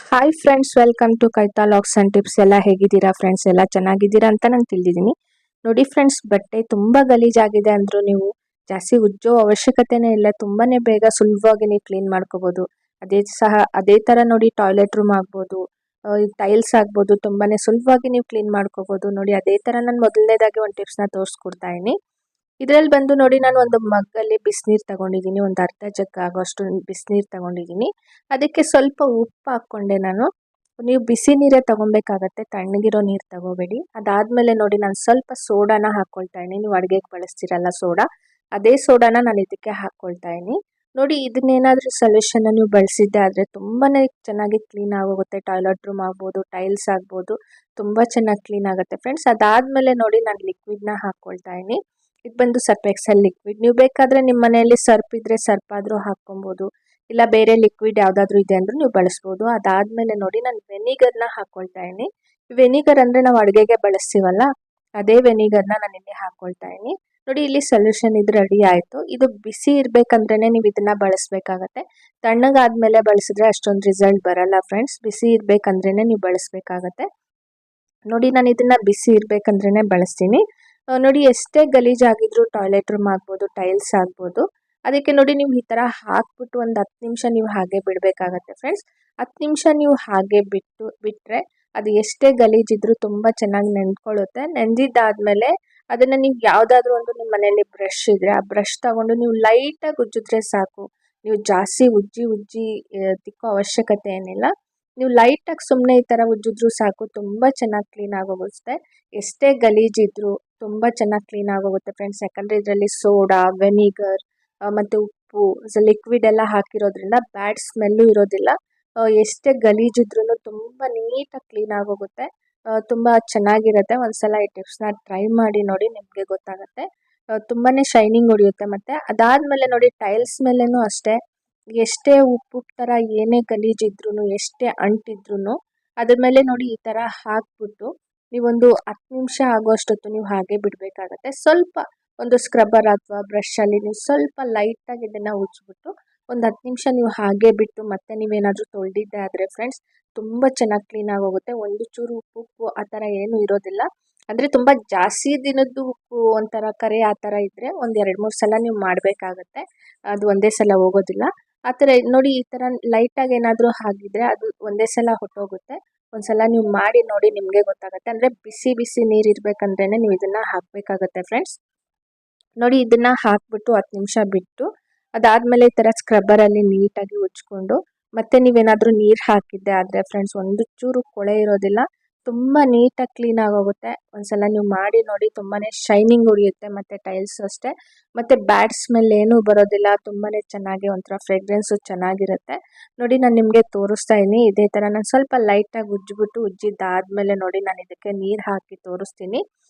Hi friends, welcome to Kaitha logs and tips. ಎಲ್ಲ ಹೇಗಿದ್ದೀರಾ friends? ಎಲ್ಲ ಚೆನ್ನಾಗಿದ್ದೀರಾ ಅಂತ ನಾನು ತಿಳಿದಿದ್ದೀನಿ. ನೋಡಿ ಫ್ರೆಂಡ್ಸ್, ಬಟ್ಟೆ ತುಂಬ ಗಲೀಜಾಗಿದೆ ಅಂದರೂ ನೀವು ಜಾಸ್ತಿ ಉಜ್ಜೋ ಅವಶ್ಯಕತೆನೇ ಇಲ್ಲ. ತುಂಬಾನೇ ಬೇಗ ಸುಲಭವಾಗಿ ನೀವು ಕ್ಲೀನ್ ಮಾಡ್ಕೋಬೋದು. ಅದೇ ಥರ ನೋಡಿ, ಟಾಯ್ಲೆಟ್ ರೂಮ್ ಆಗ್ಬೋದು, ಟೈಲ್ಸ್ ಆಗ್ಬೋದು, ತುಂಬಾನೇ ಸುಲಭವಾಗಿ ನೀವು ಕ್ಲೀನ್ ಮಾಡ್ಕೋಬೋದು. ನೋಡಿ, ಅದೇ ಥರ ನಾನು ಮೊದಲನೇದಾಗಿ ಒಂದು ಟಿಪ್ಸ್ನ ತೋರಿಸ್ಕೊಡ್ತಾ ಇದ್ದೀನಿ. ಇದರಲ್ಲಿ ಬಂದು ನೋಡಿ, ನಾನು ಒಂದು ಮಗ್ಗಲ್ಲಿ ಬಿಸಿನೀರು ತಗೊಂಡಿದ್ದೀನಿ. ಒಂದು ಅರ್ಧ ಜಗ್ ಆಗೋಷ್ಟು ಬಿಸಿನೀರು ತಗೊಂಡಿದ್ದೀನಿ. ಅದಕ್ಕೆ ಸ್ವಲ್ಪ ಉಪ್ಪು ಹಾಕ್ಕೊಂಡೆ ನಾನು. ನೀವು ಬಿಸಿ ನೀರೇ ತಗೊಬೇಕಾಗತ್ತೆ, ತಣ್ಣಗಿರೋ ನೀರು ತಗೋಬೇಡಿ. ಅದಾದಮೇಲೆ ನೋಡಿ, ನಾನು ಸ್ವಲ್ಪ ಸೋಡಾನ ಹಾಕ್ಕೊಳ್ತಾ ಇದ್ದೀನಿ. ನೀವು ಅಡುಗೆಗೆ ಬಳಸ್ತೀರಲ್ಲ ಸೋಡಾ, ಅದೇ ಸೋಡಾನ ನಾನು ಇದಕ್ಕೆ ಹಾಕ್ಕೊಳ್ತಾ ಇದ್ದೀನಿ. ನೋಡಿ, ಇದನ್ನೇನಾದರೂ ಸೊಲ್ಯೂಷನ್ನ ನೀವು ಬಳಸಿದ್ದೆ ಆದರೆ ತುಂಬಾ ಚೆನ್ನಾಗಿ ಕ್ಲೀನ್ ಆಗೋಗುತ್ತೆ. ಟಾಯ್ಲೆಟ್ ರೂಮ್ ಆಗ್ಬೋದು, ಟೈಲ್ಸ್ ಆಗ್ಬೋದು, ತುಂಬ ಚೆನ್ನಾಗಿ ಕ್ಲೀನ್ ಆಗುತ್ತೆ ಫ್ರೆಂಡ್ಸ್. ಅದಾದಮೇಲೆ ನೋಡಿ, ನಾನು ಲಿಕ್ವಿಡ್ನ ಹಾಕ್ಕೊಳ್ತಾ ಇದ್ದೀನಿ. ಇದು ಬಂದು ಸರ್ಪ್ ಎಕ್ಸೆಲ್ ಲಿಕ್ವಿಡ್. ನೀವು ಬೇಕಾದರೆ ನಿಮ್ಮ ಮನೆಯಲ್ಲಿ ಸರ್ಪ್ ಇದ್ದರೆ ಸರ್ಪ್ ಆದರೂ ಹಾಕ್ಕೊಬೋದು, ಇಲ್ಲ ಬೇರೆ ಲಿಕ್ವಿಡ್ ಯಾವುದಾದ್ರೂ ಇದೆ ಅಂದರೂ ನೀವು ಬಳಸ್ಬೋದು. ಅದಾದಮೇಲೆ ನೋಡಿ, ನಾನು ವೆನಿಗರ್ನ ಹಾಕ್ಕೊಳ್ತಾ ಇದ್ದೀನಿ. ವೆನಿಗರ್ ಅಂದರೆ ನಾವು ಅಡುಗೆಗೆ ಬಳಸ್ತೀವಲ್ಲ, ಅದೇ ವೆನಿಗರ್ನ ನಾನು ಇಲ್ಲಿ ಹಾಕ್ಕೊಳ್ತಾ ಇದ್ದೀನಿ. ನೋಡಿ, ಇಲ್ಲಿ ಸೊಲ್ಯೂಷನ್ ಇದು ರೆಡಿ ಆಯಿತು. ಇದು ಬಿಸಿ ಇರಬೇಕಂದ್ರೇ ನೀವು ಇದನ್ನು ಬಳಸಬೇಕಾಗತ್ತೆ. ತಣ್ಣಗಾದ್ಮೇಲೆ ಬಳಸಿದ್ರೆ ಅಷ್ಟೊಂದು ರಿಸಲ್ಟ್ ಬರಲ್ಲ ಫ್ರೆಂಡ್ಸ್. ಬಿಸಿ ಇರಬೇಕಂದ್ರೇ ನೀವು ಬಳಸಬೇಕಾಗತ್ತೆ. ನೋಡಿ, ನಾನು ಇದನ್ನು ಬಿಸಿ ಇರಬೇಕಂದ್ರೇ ಬಳಸ್ತೀನಿ. ನೋಡಿ, ಎಷ್ಟೇ ಗಲೀಜಾಗಿದ್ರೂ ಟಾಯ್ಲೆಟ್ ರೂಮ್ ಆಗ್ಬೋದು, ಟೈಲ್ಸ್ ಆಗ್ಬೋದು, ಅದಕ್ಕೆ ನೋಡಿ ನೀವು ಈ ಥರ ಹಾಕ್ಬಿಟ್ಟು ಒಂದು 10 ನಿಮಿಷ ನೀವು ಹಾಗೆ ಬಿಡಬೇಕಾಗತ್ತೆ ಫ್ರೆಂಡ್ಸ್. 10 ನಿಮಿಷ ನೀವು ಹಾಗೆ ಬಿಟ್ಟರೆ ಅದು ಎಷ್ಟೇ ಗಲೀಜಿದ್ರೂ ತುಂಬ ಚೆನ್ನಾಗಿ ನೆಂದ್ಕೊಳ್ಳುತ್ತೆ. ನೆಂದಿದ್ದಾದಮೇಲೆ ಅದನ್ನು ನೀವು ಯಾವುದಾದ್ರೂ ಒಂದು ನಿಮ್ಮ ಮನೆಯಲ್ಲಿ ಬ್ರಷ್ ಇದ್ದರೆ ಆ ಬ್ರಷ್ ತಗೊಂಡು ನೀವು ಲೈಟಾಗಿ ಉಜ್ಜಿದ್ರೆ ಸಾಕು. ನೀವು ಜಾಸ್ತಿ ಉಜ್ಜಿ ತಿಕ್ಕೋ ಅವಶ್ಯಕತೆ ಏನಿಲ್ಲ. ನೀವು ಲೈಟಾಗಿ ಸುಮ್ಮನೆ ಈ ಥರ ಉಜ್ಜಿದ್ರೂ ಸಾಕು, ತುಂಬ ಚೆನ್ನಾಗಿ ಕ್ಲೀನ್ ಆಗೋಗುತ್ತೆ. ಎಷ್ಟೇ ಗಲೀಜಿದ್ರೂ ತುಂಬ ಚೆನ್ನಾಗಿ ಕ್ಲೀನ್ ಆಗೋಗುತ್ತೆ ಫ್ರೆಂಡ್ಸ್. ಯಾಕಂದರೆ ಇದರಲ್ಲಿ ಸೋಡಾ, ವೆನಿಗರ್ ಮತ್ತು ಉಪ್ಪು, ಲಿಕ್ವಿಡ್ ಎಲ್ಲ ಹಾಕಿರೋದ್ರಿಂದ ಬ್ಯಾಡ್ ಸ್ಮೆಲ್ಲು ಇರೋದಿಲ್ಲ. ಎಷ್ಟೇ ಗಲೀಜಿದ್ರೂ ತುಂಬ ನೀಟಾಗಿ ಕ್ಲೀನ್ ಆಗೋಗುತ್ತೆ. ತುಂಬ ಚೆನ್ನಾಗಿರುತ್ತೆ. ಒಂದ್ಸಲ ಈ ಟಿಪ್ಸ್ನ ಟ್ರೈ ಮಾಡಿ ನೋಡಿ, ನಿಮಗೆ ಗೊತ್ತಾಗುತ್ತೆ. ತುಂಬಾ ಶೈನಿಂಗ್ ಹೊಡೆಯುತ್ತೆ. ಮತ್ತು ಅದಾದಮೇಲೆ ನೋಡಿ, ಟೈಲ್ಸ್ ಮೇಲೇನೂ ಅಷ್ಟೇ, ಎಷ್ಟೇ ಉಪ್ಪು ಥರ ಏನೇ ಗಲೀಜಿದ್ರೂ, ಎಷ್ಟೇ ಅಂಟಿದ್ರೂ ಅದ್ರ ಮೇಲೆ ನೋಡಿ ಈ ಥರ ಹಾಕ್ಬಿಟ್ಟು ನೀವೊಂದು 10 ನಿಮಿಷ ಆಗೋಷ್ಟೊತ್ತು ನೀವು ಹಾಗೆ ಬಿಡಬೇಕಾಗತ್ತೆ. ಸ್ವಲ್ಪ ಒಂದು ಸ್ಕ್ರಬ್ಬರ್ ಅಥವಾ ಬ್ರಷಲ್ಲಿ ನೀವು ಸ್ವಲ್ಪ ಲೈಟಾಗಿ ಇದನ್ನು ಉಜ್ಜಿಬಿಟ್ಟು ಒಂದು 10 ನಿಮಿಷ ನೀವು ಹಾಗೆ ಬಿಟ್ಟು ಮತ್ತೆ ನೀವೇನಾದರೂ ತೊಳೆದಿದ್ದೆ ಆದರೆ ಫ್ರೆಂಡ್ಸ್ ತುಂಬ ಚೆನ್ನಾಗಿ ಕ್ಲೀನ್ ಆಗೋಗುತ್ತೆ. ಒಂದು ಚೂರು ಉಪ್ಪು ಆ ಥರ ಏನೂ ಇರೋದಿಲ್ಲ. ಅಂದರೆ ತುಂಬ ಜಾಸ್ತಿ ದಿನದ್ದು ಉಪ್ಪು ಒಂಥರ ಕರೆ ಆ ಥರ ಇದ್ದರೆ ಒಂದು 2-3 ಸಲ ನೀವು ಮಾಡಬೇಕಾಗತ್ತೆ. ಅದು ಒಂದೇ ಸಲ ಹೋಗೋದಿಲ್ಲ. ಆ ಥರ ನೋಡಿ, ಈ ಥರ ಲೈಟಾಗಿ ಏನಾದರೂ ಆಗಿದ್ರೆ ಅದು ಒಂದೇ ಸಲ ಹೊಟ್ಟೋಗುತ್ತೆ. ಒಂದ್ಸಲ ನೀವು ಮಾಡಿ ನೋಡಿ, ನಿಮಗೆ ಗೊತ್ತಾಗುತ್ತೆ. ಅಂದರೆ ಬಿಸಿ ಬಿಸಿ ನೀರು ಇರಬೇಕಂದ್ರೇ ನೀವು ಇದನ್ನು ಹಾಕಬೇಕಾಗತ್ತೆ ಫ್ರೆಂಡ್ಸ್. ನೋಡಿ, ಇದನ್ನು ಹಾಕ್ಬಿಟ್ಟು 10 ನಿಮಿಷ ಬಿಟ್ಟು ಅದಾದಮೇಲೆ ಈ ಥರ ಸ್ಕ್ರಬ್ಬರಲ್ಲಿ ನೀಟಾಗಿ ಉಜ್ಜಿಕೊಂಡು ಮತ್ತೆ ನೀವೇನಾದರೂ ನೀರು ಹಾಕಿದ್ದೆ ಆದರೆ ಫ್ರೆಂಡ್ಸ್ ಒಂದು ಚೂರು ಕೊಳೆ ಇರೋದಿಲ್ಲ. ತುಂಬ ನೀಟಾಗಿ ಕ್ಲೀನ್ ಆಗೋಗುತ್ತೆ. ಒಂದ್ಸಲ ನೀವು ಮಾಡಿ ನೋಡಿ, ತುಂಬಾ ಶೈನಿಂಗ್ ಹೊಡೆಯುತ್ತೆ. ಮತ್ತು ಟೈಲ್ಸ್ ಅಷ್ಟೇ, ಮತ್ತು ಬ್ಯಾಡ್ ಸ್ಮೆಲ್ ಏನೂ ಬರೋದಿಲ್ಲ. ತುಂಬಾ ಚೆನ್ನಾಗಿ ಒಂಥರ ಫ್ರೆಗ್ರೆನ್ಸು ಚೆನ್ನಾಗಿರುತ್ತೆ. ನೋಡಿ, ನಾನು ನಿಮಗೆ ತೋರಿಸ್ತಾ ಇದ್ದೀನಿ. ಇದೇ ಥರ ನಾನು ಸ್ವಲ್ಪ ಲೈಟಾಗಿ ಉಜ್ಜಿದ್ದಾದಮೇಲೆ ನೋಡಿ, ನಾನು ಇದಕ್ಕೆ ನೀರು ಹಾಕಿ ತೋರಿಸ್ತೀನಿ.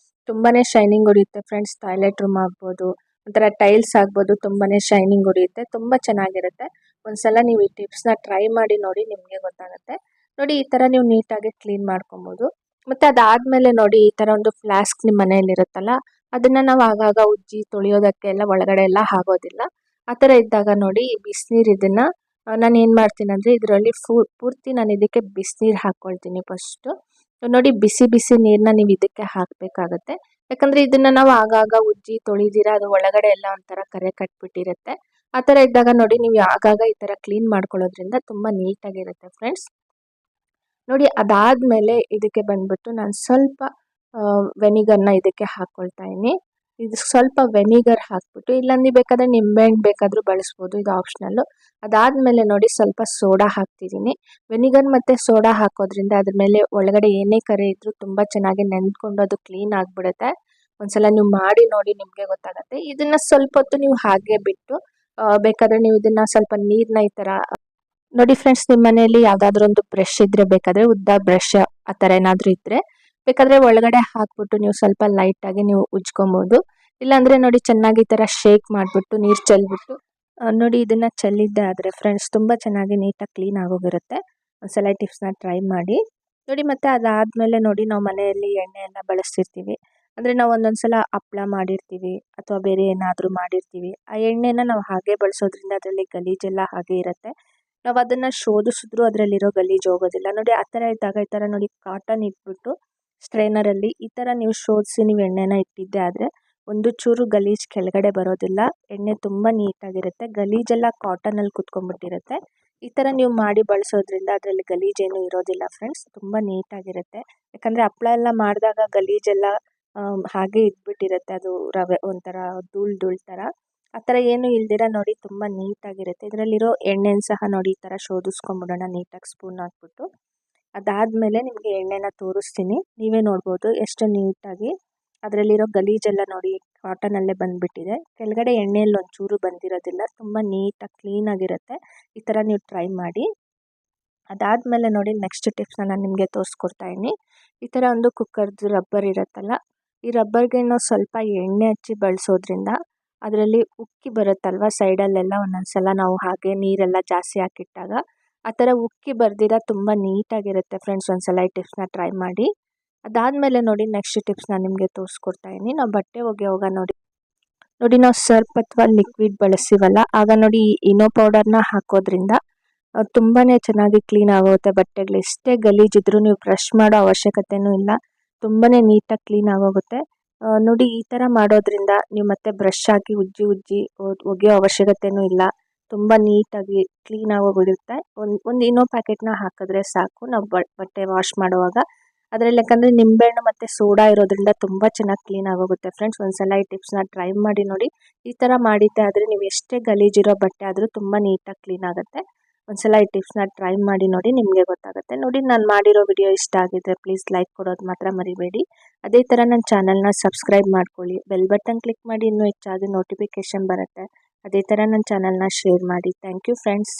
ತುಂಬಾ ಶೈನಿಂಗ್ ಹೊಡೆಯುತ್ತೆ ಫ್ರೆಂಡ್ಸ್. ಟಾಯ್ಲೆಟ್ ರೂಮ್ ಆಗ್ಬೋದು, ಒಂಥರ ಟೈಲ್ಸ್ ಆಗ್ಬೋದು, ತುಂಬಾ ಶೈನಿಂಗ್ ಹೊಡೆಯುತ್ತೆ. ತುಂಬ ಚೆನ್ನಾಗಿರುತ್ತೆ. ಒಂದ್ಸಲ ನೀವು ಈ ಟಿಪ್ಸ್ನ ಟ್ರೈ ಮಾಡಿ ನೋಡಿ, ನಿಮಗೆ ಗೊತ್ತಾಗುತ್ತೆ. ನೋಡಿ, ಈ ಥರ ನೀವು ನೀಟಾಗಿ ಕ್ಲೀನ್ ಮಾಡ್ಕೊಬೋದು. ಮತ್ತು ಅದಾದಮೇಲೆ ನೋಡಿ, ಈ ಥರ ಒಂದು ಫ್ಲಾಸ್ಕ್ ನಿಮ್ಮ ಮನೆಯಲ್ಲಿರುತ್ತಲ್ಲ, ಅದನ್ನು ನಾವು ಆಗಾಗ ಉಜ್ಜಿ ತೊಳೆಯೋದಕ್ಕೆ ಎಲ್ಲ ಒಳಗಡೆ ಎಲ್ಲ ಆಗೋದಿಲ್ಲ. ಆ ಥರ ಇದ್ದಾಗ ನೋಡಿ, ಈ ಬಿಸಿನೀರು ಇದನ್ನು ನಾನು ಏನು ಮಾಡ್ತೀನಿ ಅಂದರೆ ಇದರಲ್ಲಿ ಪೂರ್ತಿ ನಾನು ಇದಕ್ಕೆ ಬಿಸಿನೀರು ಹಾಕ್ಕೊಳ್ತೀನಿ ಫಸ್ಟು. ನೋಡಿ, ಬಿಸಿ ಬಿಸಿ ನೀರನ್ನ ನೀವು ಇದಕ್ಕೆ ಹಾಕಬೇಕಾಗತ್ತೆ. ಯಾಕಂದರೆ ಇದನ್ನು ನಾವು ಆಗಾಗ ಉಜ್ಜಿ ತೊಳಿದಿರ ಅದು ಒಳಗಡೆ ಎಲ್ಲ ಒಂಥರ ಕರೆ ಕಟ್ಬಿಟ್ಟಿರುತ್ತೆ. ಆ ಥರ ಇದ್ದಾಗ ನೋಡಿ, ನೀವು ಆಗಾಗ ಈ ಥರ ಕ್ಲೀನ್ ಮಾಡ್ಕೊಳ್ಳೋದ್ರಿಂದ ತುಂಬ ನೀಟಾಗಿರುತ್ತೆ ಫ್ರೆಂಡ್ಸ್. ನೋಡಿ, ಅದಾದಮೇಲೆ ಇದಕ್ಕೆ ಬಂದ್ಬಿಟ್ಟು ನಾನು ಸ್ವಲ್ಪ ವೆನಿಗರ್ನ ಇದಕ್ಕೆ ಹಾಕ್ಕೊಳ್ತಾ ಇದ್ದೀನಿ. ಇದು ಸ್ವಲ್ಪ ವೆನಿಗರ್ ಹಾಕ್ಬಿಟ್ಟು, ಇಲ್ಲ ನೀವು ಬೇಕಾದರೆ ನಿಂಬೆಹಣ್ಣು ಬೇಕಾದರೂ ಬಳಸ್ಬೋದು, ಇದು ಆಪ್ಷನಲ್ಲು. ಅದಾದಮೇಲೆ ನೋಡಿ, ಸ್ವಲ್ಪ ಸೋಡಾ ಹಾಕ್ತಿದ್ದೀನಿ. ವೆನಿಗರ್ ಮತ್ತು ಸೋಡಾ ಹಾಕೋದ್ರಿಂದ ಅದ್ರ ಮೇಲೆ ಒಳಗಡೆ ಏನೇ ಕರೆ ಇದ್ದರೂ ತುಂಬ ಚೆನ್ನಾಗಿ ನೆಂದ್ಕೊಂಡು ಅದು ಕ್ಲೀನ್ ಆಗಿಬಿಡುತ್ತೆ. ಒಂದ್ಸಲ ನೀವು ಮಾಡಿ ನೋಡಿ, ನಿಮಗೆ ಗೊತ್ತಾಗುತ್ತೆ. ಇದನ್ನು ಸ್ವಲ್ಪ ಹೊತ್ತು ನೀವು ಹಾಗೆ ಬಿಟ್ಟು ಬೇಕಾದರೆ ನೀವು ಇದನ್ನು ಸ್ವಲ್ಪ ನೀರನ್ನ ಈ ಥರ ನೋಡಿ ಫ್ರೆಂಡ್ಸ್, ನಿಮ್ಮ ಮನೆಯಲ್ಲಿ ಯಾವುದಾದ್ರೂ ಒಂದು ಬ್ರಷ್ ಇದ್ದರೆ, ಬೇಕಾದರೆ ಉದ್ದ ಬ್ರಷ್ ಆ ಥರ ಏನಾದರೂ ಇದ್ದರೆ ಬೇಕಾದರೆ ಒಳಗಡೆ ಹಾಕ್ಬಿಟ್ಟು ನೀವು ಸ್ವಲ್ಪ ಲೈಟಾಗಿ ನೀವು ಉಜ್ಕೊಬೋದು. ಇಲ್ಲಾಂದರೆ ನೋಡಿ, ಚೆನ್ನಾಗಿ ಈ ಥರ ಶೇಕ್ ಮಾಡಿಬಿಟ್ಟು ನೀರು ಚೆಲ್ಬಿಟ್ಟು ನೋಡಿ, ಇದನ್ನು ಚೆಲ್ಲಿದ್ದೆ ಆದರೆ ಫ್ರೆಂಡ್ಸ್ ತುಂಬ ಚೆನ್ನಾಗಿ ನೀಟಾಗಿ ಕ್ಲೀನ್ ಆಗೋಗಿರುತ್ತೆ. ಒಂದ್ಸಲ ಟಿಪ್ಸ್ನ ಟ್ರೈ ಮಾಡಿ ನೋಡಿ. ಮತ್ತು ಅದಾದಮೇಲೆ ನೋಡಿ, ನಾವು ಮನೆಯಲ್ಲಿ ಎಣ್ಣೆ ಎಲ್ಲ ಬಳಸ್ತಿರ್ತೀವಿ. ಅಂದರೆ ನಾವು ಒಂದೊಂದು ಸಲ ಹಪ್ಳ ಮಾಡಿರ್ತೀವಿ ಅಥವಾ ಬೇರೆ ಏನಾದರೂ ಮಾಡಿರ್ತೀವಿ. ಆ ಎಣ್ಣೆನ ನಾವು ಹಾಗೆ ಬಳಸೋದ್ರಿಂದ ಅದರಲ್ಲಿ ಗಲೀಜೆಲ್ಲ ಹಾಗೆ ಇರುತ್ತೆ. ನಾವು ಅದನ್ನು ಶೋಧಿಸಿದ್ರು ಅದರಲ್ಲಿರೋ ಗಲೀಜು ಹೋಗೋದಿಲ್ಲ. ನೋಡಿ ಆ ಥರ ಇದ್ದಾಗ ಈ ಥರ ನೋಡಿ ಕಾಟನ್ ಇಟ್ಬಿಟ್ಟು ಸ್ಟ್ರೈನರಲ್ಲಿ ಈ ಥರ ನೀವು ಶೋಧಿಸಿ ನೀವು ಎಣ್ಣೆನ ಇಟ್ಟಿದ್ದೆ ಆದರೆ ಒಂದು ಚೂರು ಗಲೀಜು ಕೆಳಗಡೆ ಬರೋದಿಲ್ಲ. ಎಣ್ಣೆ ತುಂಬ ನೀಟಾಗಿರುತ್ತೆ. ಗಲೀಜೆಲ್ಲ ಕಾಟನಲ್ಲಿ ಕುತ್ಕೊಂಡ್ಬಿಟ್ಟಿರುತ್ತೆ. ಈ ಥರ ನೀವು ಮಾಡಿ ಬಳಸೋದ್ರಿಂದ ಅದರಲ್ಲಿ ಗಲೀಜೇನು ಇರೋದಿಲ್ಲ ಫ್ರೆಂಡ್ಸ್. ತುಂಬ ನೀಟಾಗಿರುತ್ತೆ. ಯಾಕಂದರೆ ಹಪ್ಪಳ ಎಲ್ಲ ಮಾಡಿದಾಗ ಗಲೀಜೆಲ್ಲ ಹಾಗೆ ಇದ್ಬಿಟ್ಟಿರುತ್ತೆ. ಅದು ರವೆ ಒಂಥರ ಧೂಳು ಥರ. ಆ ಥರ ಏನೂ ಇಲ್ದಿರ ನೋಡಿ ತುಂಬ ನೀಟಾಗಿರುತ್ತೆ. ಇದರಲ್ಲಿರೋ ಎಣ್ಣೆನ ಸಹ ನೋಡಿ ಈ ಥರ ಶೋಧಿಸ್ಕೊಂಬಿಡೋಣ ನೀಟಾಗಿ ಸ್ಪೂನ್ ಹಾಕ್ಬಿಟ್ಟು. ಅದಾದಮೇಲೆ ನಿಮಗೆ ಎಣ್ಣೆನ ತೋರಿಸ್ತೀನಿ. ನೀವೇ ನೋಡ್ಬೋದು ಎಷ್ಟು ನೀಟಾಗಿ ಅದರಲ್ಲಿರೋ ಗಲೀಜೆಲ್ಲ ನೋಡಿ ಕಾಟನಲ್ಲೇ ಬಂದುಬಿಟ್ಟಿದೆ. ಕೆಳಗಡೆ ಎಣ್ಣೆಯಲ್ಲಿ ಒಂಚೂರು ಬಂದಿರೋದಿಲ್ಲ. ತುಂಬ ನೀಟಾಗಿ ಕ್ಲೀನಾಗಿರುತ್ತೆ. ಈ ಥರ ನೀವು ಟ್ರೈ ಮಾಡಿ. ಅದಾದಮೇಲೆ ನೋಡಿ ನೆಕ್ಸ್ಟ್ ಟಿಪ್ಸ್ನ ನಾನು ನಿಮಗೆ ತೋರಿಸ್ಕೊಡ್ತಾಯಿದ್ದೀನಿ. ಈ ಥರ ಒಂದು ಕುಕ್ಕರ್ದು ರಬ್ಬರ್ ಇರುತ್ತಲ್ಲ, ಈ ರಬ್ಬರ್ಗೆ ನಾವು ಸ್ವಲ್ಪ ಎಣ್ಣೆ ಹಚ್ಚಿ ಬಳಸೋದ್ರಿಂದ ಅದರಲ್ಲಿ ಉಕ್ಕಿ ಬರುತ್ತಲ್ವ ಸೈಡಲ್ಲೆಲ್ಲ ಒಂದೊಂದು ಸಲ ನಾವು ಹಾಗೆ ನೀರೆಲ್ಲ ಜಾಸ್ತಿ ಹಾಕಿಟ್ಟಾಗ ಆ ಥರ ಉಕ್ಕಿ ಬರ್ದಿರ ತುಂಬ ನೀಟಾಗಿರುತ್ತೆ ಫ್ರೆಂಡ್ಸ್. ಒಂದ್ಸಲ ಈ ಟಿಪ್ಸ್ನ ಟ್ರೈ ಮಾಡಿ. ಅದಾದಮೇಲೆ ನೋಡಿ ನೆಕ್ಸ್ಟ್ ಟಿಪ್ಸ್ ನಾನು ನಿಮಗೆ ತೋರಿಸ್ಕೊಡ್ತಾಯಿದ್ದೀನಿ. ನಾವು ಬಟ್ಟೆ ಒಗೆಯುವಾಗ ನೋಡಿ ನಾವು ಸರ್ಪ್ ಅಥವಾ ಲಿಕ್ವಿಡ್ ಬಳಸ್ತೀವಲ್ಲ, ಆಗ ನೋಡಿ ಈ ಇನೋ ಪೌಡರ್ನ ಹಾಕೋದ್ರಿಂದ ತುಂಬಾ ಚೆನ್ನಾಗಿ ಕ್ಲೀನ್ ಆಗೋಗುತ್ತೆ ಬಟ್ಟೆಗಳು. ಎಷ್ಟೇ ಗಲೀಜಿದ್ರೂ ನೀವು ಬ್ರಷ್ ಮಾಡೋ ಅವಶ್ಯಕತೆಯೂ ಇಲ್ಲ. ತುಂಬಾ ನೀಟಾಗಿ ಕ್ಲೀನ್ ಆಗೋಗುತ್ತೆ. ನೋಡಿ ಈ ಥರ ಮಾಡೋದ್ರಿಂದ ನೀವು ಮತ್ತೆ ಬ್ರಷ್ ಹಾಕಿ ಉಜ್ಜಿ ಒಗೆಯೋ ಅವಶ್ಯಕತೆಯೂ ಇಲ್ಲ. ತುಂಬ ನೀಟಾಗಿ ಕ್ಲೀನ್ ಆಗೋಗಿರುತ್ತೆ. ಒಂದು ಇನೋ ಪ್ಯಾಕೆಟ್ನ ಹಾಕಿದ್ರೆ ಸಾಕು ನಾವು ಬಟ್ಟೆ ವಾಶ್ ಮಾಡುವಾಗ. ಅದರಲ್ಲಿ ಯಾಕಂದರೆ ನಿಂಬೆಹಣ್ಣು ಮತ್ತು ಸೋಡಾ ಇರೋದ್ರಿಂದ ತುಂಬ ಚೆನ್ನಾಗಿ ಕ್ಲೀನ್ ಆಗೋಗುತ್ತೆ ಫ್ರೆಂಡ್ಸ್. ಒಂದ್ಸಲ ಈ ಟಿಪ್ಸ್ನ ಟ್ರೈ ಮಾಡಿ ನೋಡಿ. ಈ ಥರ ಮಾಡಿದ್ದೆ ಆದರೆ ನೀವು ಎಷ್ಟೇ ಗಲೀಜಿರೋ ಬಟ್ಟೆ ಆದರೂ ತುಂಬ ನೀಟಾಗಿ ಕ್ಲೀನ್ ಆಗುತ್ತೆ. ಒಂದ್ಸಲ ಈ ಟಿಪ್ಸ್ನ ಟ್ರೈ ಮಾಡಿ ನೋಡಿ, ನಿಮಗೆ ಗೊತ್ತಾಗುತ್ತೆ. ನೋಡಿ ನಾನು ಮಾಡಿರೋ ವಿಡಿಯೋ ಇಷ್ಟ ಆಗಿದ್ರೆ ಪ್ಲೀಸ್ ಲೈಕ್ ಕೊಡೋದು ಮಾತ್ರ ಮರಿಬೇಡಿ. ಅದೇ ಥರ ನನ್ನ ಚಾನಲ್ನ ಸಬ್ಸ್ಕ್ರೈಬ್ ಮಾಡ್ಕೊಳ್ಳಿ. ಬೆಲ್ ಬಟನ್ ಕ್ಲಿಕ್ ಮಾಡಿ ಇನ್ನೂ ಹೆಚ್ಚಾಗಿ ನೋಟಿಫಿಕೇಷನ್ ಬರುತ್ತೆ. ಅದೇ ಥರ ನನ್ನ ಚಾನಲ್ನ ಶೇರ್ ಮಾಡಿ. Thank you friends.